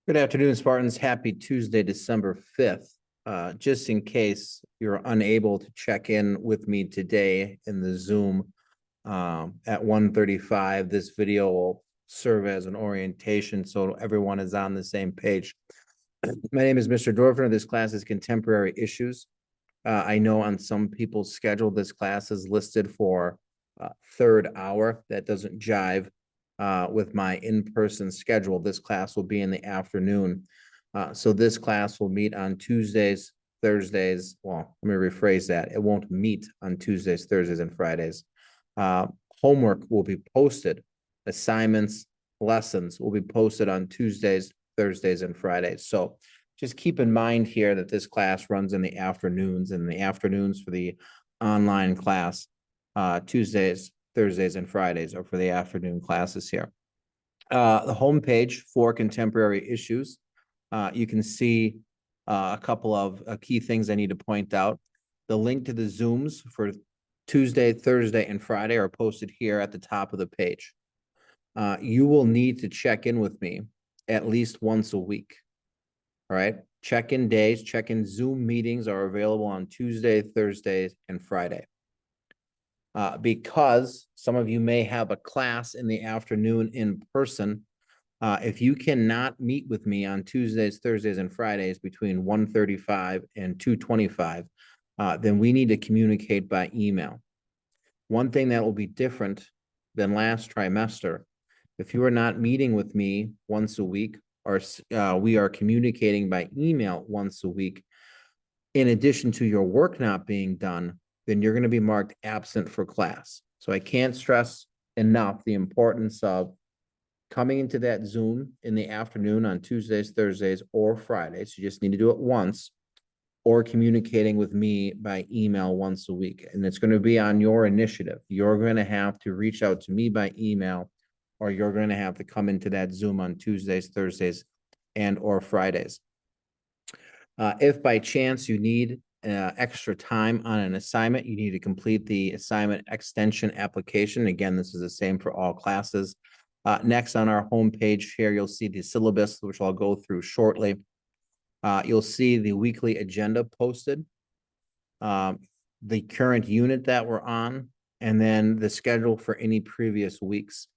Good afternoon, Spartans. Happy Tuesday, December 5th. Just in case you're unable to check in with me today in the Zoom at 1:35, this video will serve as an orientation so everyone is on the same page. My name is Mr. Dorfner. This class is Contemporary Issues. I know on some people's schedule, this class is listed for third hour. That doesn't jive with my in-person schedule. This class will be in the afternoon. So this class will meet on Tuesdays, Thursdays. Well, let me rephrase that. It won't meet on Tuesdays, Thursdays, and Fridays. Homework will be posted. Assignments, lessons will be posted on Tuesdays, Thursdays, and Fridays. So just keep in mind here that this class runs in the afternoons, and the afternoons for the online class, Tuesdays, Thursdays, and Fridays are for the afternoon classes here. The homepage for Contemporary Issues, you can see a couple of key things I need to point out. The link to the Zooms for Tuesday, Thursday, and Friday are posted here at the top of the page. You will need to check in with me at least once a week. All right. Check-in days, check-in Zoom meetings are available on Tuesday, Thursdays, and Friday. Because some of you may have a class in the afternoon in person, if you cannot meet with me on Tuesdays, Thursdays, and Fridays between 1:35 and 2:25, then we need to communicate by email. One thing that will be different than last trimester, if you are not meeting with me once a week, or we are communicating by email once a week, in addition to your work not being done, then you're going to be marked absent for class. So I can't stress enough the importance of coming into that Zoom in the afternoon on Tuesdays, Thursdays, or Fridays. You just need to do it once, or communicating with me by email once a week. And it's going to be on your initiative. You're going to have to reach out to me by email, or you're going to have to come into that Zoom on Tuesdays, Thursdays, and or Fridays. If by chance you need extra time on an assignment, you need to complete the assignment extension application. Again, this is the same for all classes. Next on our homepage here, you'll see the syllabus, which I'll go through shortly. You'll see the weekly agenda posted, the current unit that we're on, and then the schedule for any previous weeks.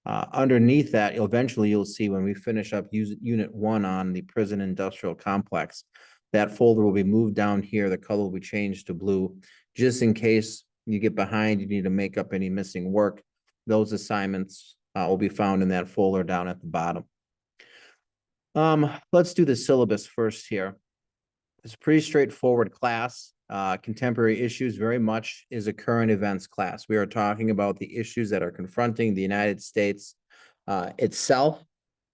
Underneath that, you'll see when we finish up unit 1 on the prison industrial complex, that folder will be moved down here. The color will be changed to blue, just in case you get behind, you need to make up any missing work. Those assignments will be found in that folder down at the bottom. Let's do the syllabus first here. It's a pretty straightforward class. Contemporary Issues very much is a current events class. We are talking about the issues that are confronting the United States itself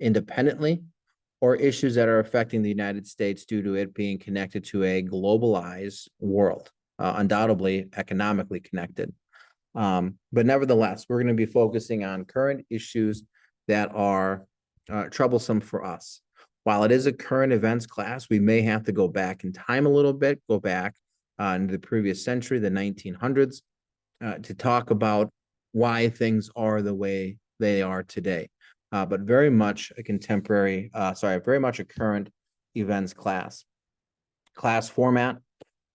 independently, or issues that are affecting the United States due to it being connected to a globalized world, undoubtedly economically connected. But nevertheless, we're going to be focusing on current issues that are troublesome for us. While it is a current events class, we may have to go back in time a little bit, go back into the previous century, the 1900s, to talk about why things are the way they are today. But very much a very much a current events class. Class format,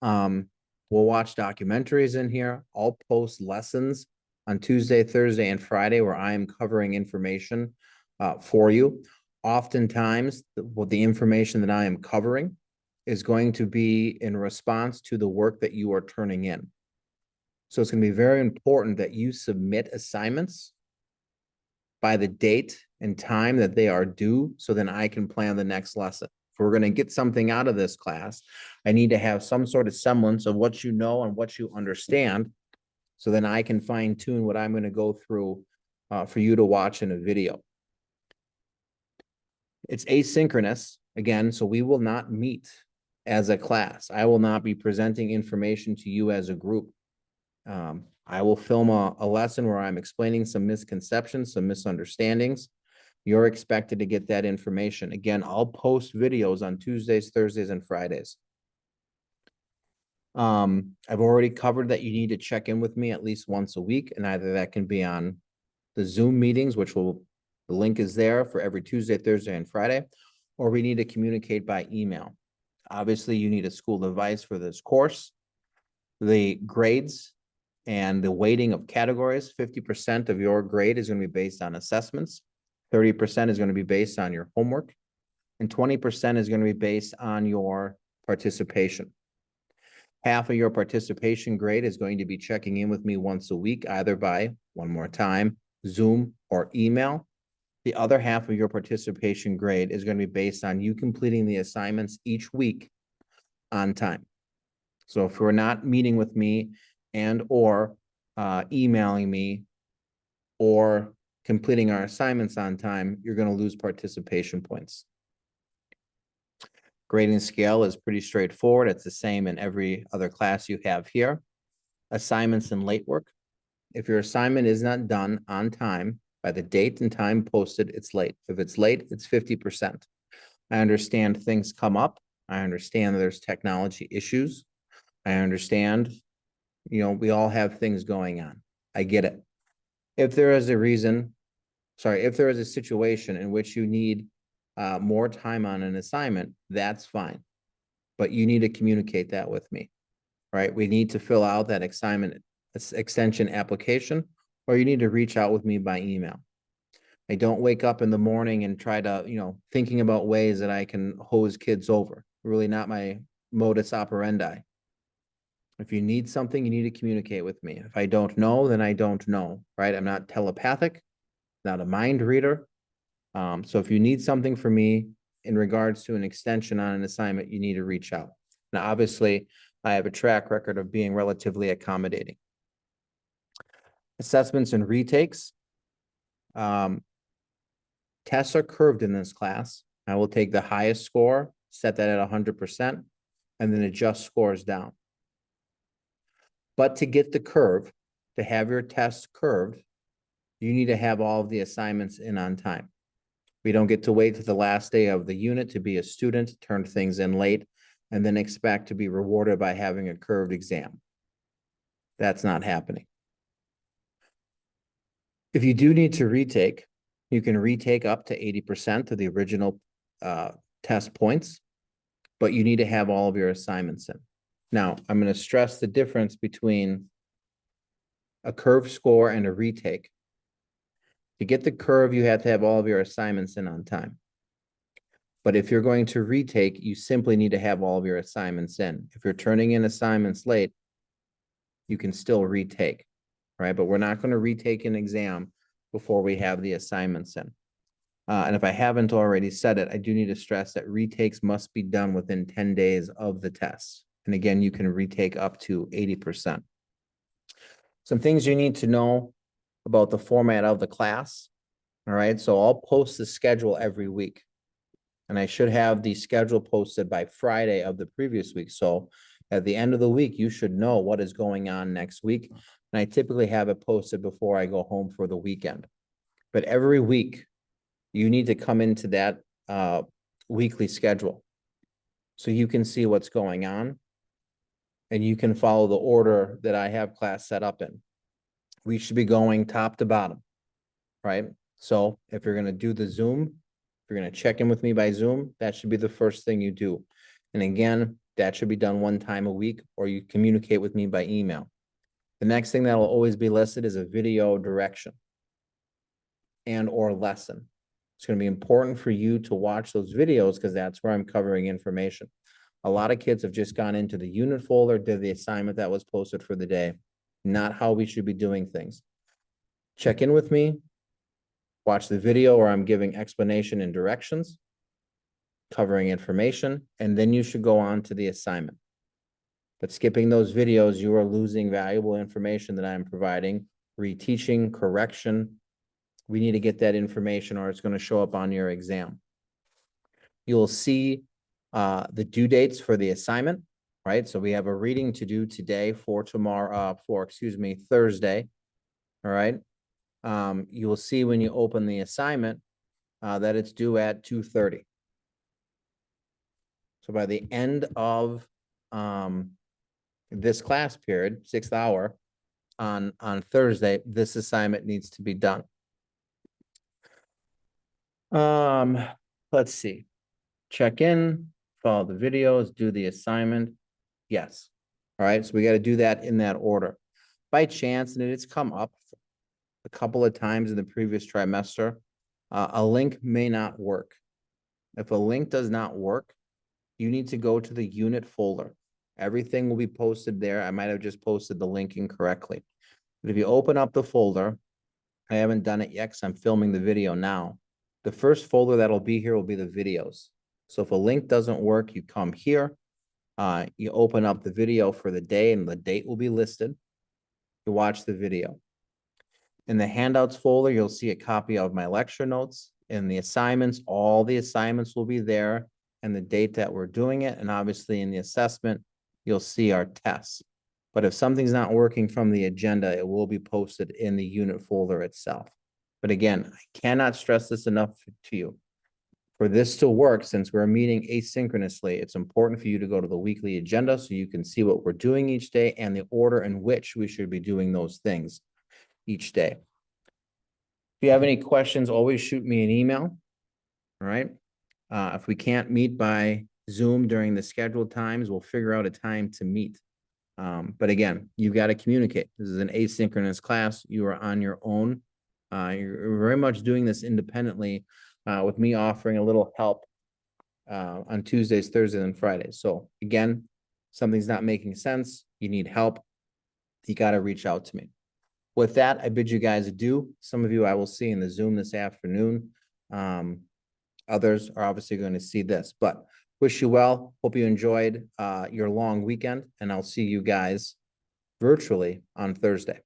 we'll watch documentaries in here. I'll post lessons on Tuesday, Thursday, and Friday where I am covering information for you. Oftentimes, the information that I am covering is going to be in response to the work that you are turning in. So it's going to be very important that you submit assignments by the date and time that they are due, so then I can plan the next lesson. If we're going to get something out of this class, I need to have some sort of semblance of what you know and what you understand, so then I can fine tune what I'm going to go through for you to watch in a video. It's asynchronous, again, so we will not meet as a class. I will not be presenting information to you as a group. I will film a lesson where I'm explaining some misconceptions, some misunderstandings. You're expected to get that information. Again, I'll post videos on Tuesdays, Thursdays, and Fridays. I've already covered that you need to check in with me at least once a week, and either that can be on the Zoom meetings, the link is there for every Tuesday, Thursday, and Friday, or we need to communicate by email. Obviously, you need a school device for this course. The grades and the weighting of categories, 50% of your grade is going to be based on assessments, 30% is going to be based on your homework, and 20% is going to be based on your participation. Half of your participation grade is going to be checking in with me once a week, either by, one more time, Zoom or email. The other half of your participation grade is going to be based on you completing the assignments each week on time. So if we're not meeting with me and or emailing me or completing our assignments on time, you're going to lose participation points. Grading scale is pretty straightforward. It's the same in every other class you have here. Assignments and late work. If your assignment is not done on time by the date and time posted, it's late. If it's late, it's 50%. I understand things come up. I understand there's technology issues. I understand, we all have things going on. I get it. If there is a situation in which you need more time on an assignment, that's fine. But you need to communicate that with me, right? We need to fill out that assignment extension application, or you need to reach out with me by email. I don't wake up in the morning and try to, thinking about ways that I can hose kids over. Really not my modus operandi. If you need something, you need to communicate with me. If I don't know, then I don't know, right? I'm not telepathic, not a mind reader. So if you need something from me in regards to an extension on an assignment, you need to reach out. Now, obviously, I have a track record of being relatively accommodating. Assessments and retakes. Tests are curved in this class. I will take the highest score, set that at 100%, and then adjust scores down. But to get the curve, to have your test curved, you need to have all of the assignments in on time. We don't get to wait to the last day of the unit to be a student, turn things in late, and then expect to be rewarded by having a curved exam. That's not happening. If you do need to retake, you can retake up to 80% of the original test points, but you need to have all of your assignments in. Now, I'm going to stress the difference between a curve score and a retake. To get the curve, you have to have all of your assignments in on time. But if you're going to retake, you simply need to have all of your assignments in. If you're turning in assignments late, you can still retake, right? But we're not going to retake an exam before we have the assignments in. And if I haven't already said it, I do need to stress that retakes must be done within 10 days of the test. And again, you can retake up to 80%. Some things you need to know about the format of the class. All right, so I'll post the schedule every week. And I should have the schedule posted by Friday of the previous week. So at the end of the week, you should know what is going on next week. And I typically have it posted before I go home for the weekend. But every week, you need to come into that weekly schedule so you can see what's going on and you can follow the order that I have class set up in. We should be going top to bottom, right? So if you're going to do the Zoom, if you're going to check in with me by Zoom, that should be the first thing you do. And again, that should be done one time a week, or you communicate with me by email. The next thing that will always be listed is a video direction and or lesson. It's going to be important for you to watch those videos because that's where I'm covering information. A lot of kids have just gone into the unit folder, did the assignment that was posted for the day. Not how we should be doing things. Check in with me, watch the video where I'm giving explanation and directions, covering information, and then you should go on to the assignment. But skipping those videos, you are losing valuable information that I'm providing, reteaching, correction. We need to get that information or it's going to show up on your exam. You'll see the due dates for the assignment, right? So we have a reading to do today for Thursday. All right. You will see when you open the assignment that it's due at 2:30. So by the end of this class period, 6th hour on Thursday, this assignment needs to be done. Let's see. check in, follow the videos, do the assignment. Yes. All right, so we got to do that in that order. By chance, and it's come up a couple of times in the previous trimester, a link may not work. If a link does not work, you need to go to the unit folder. Everything will be posted there. I might have just posted the link incorrectly. But if you open up the folder, I haven't done it yet because I'm filming the video now. The first folder that'll be here will be the videos. So if a link doesn't work, you come here, you open up the video for the day and the date will be listed. You watch the video. In the handouts folder, you'll see a copy of my lecture notes. In the assignments, all the assignments will be there and the date that we're doing it. And obviously in the assessment, you'll see our tests. But if something's not working from the agenda, it will be posted in the unit folder itself. But again, I cannot stress this enough to you. For this to work, since we're meeting asynchronously, it's important for you to go to the weekly agenda so you can see what we're doing each day and the order in which we should be doing those things each day. If you have any questions, always shoot me an email. All right. If we can't meet by Zoom during the scheduled times, we'll figure out a time to meet. But again, you've got to communicate. This is an asynchronous class. You are on your own. You're very much doing this independently, with me offering a little help on Tuesdays, Thursdays, and Fridays. So again, something's not making sense. You need help. You got to reach out to me. With that, I bid you guys adieu. Some of you I will see in the Zoom this afternoon. Others are obviously going to see this, but wish you well. Hope you enjoyed your long weekend, and I'll see you guys virtually on Thursday.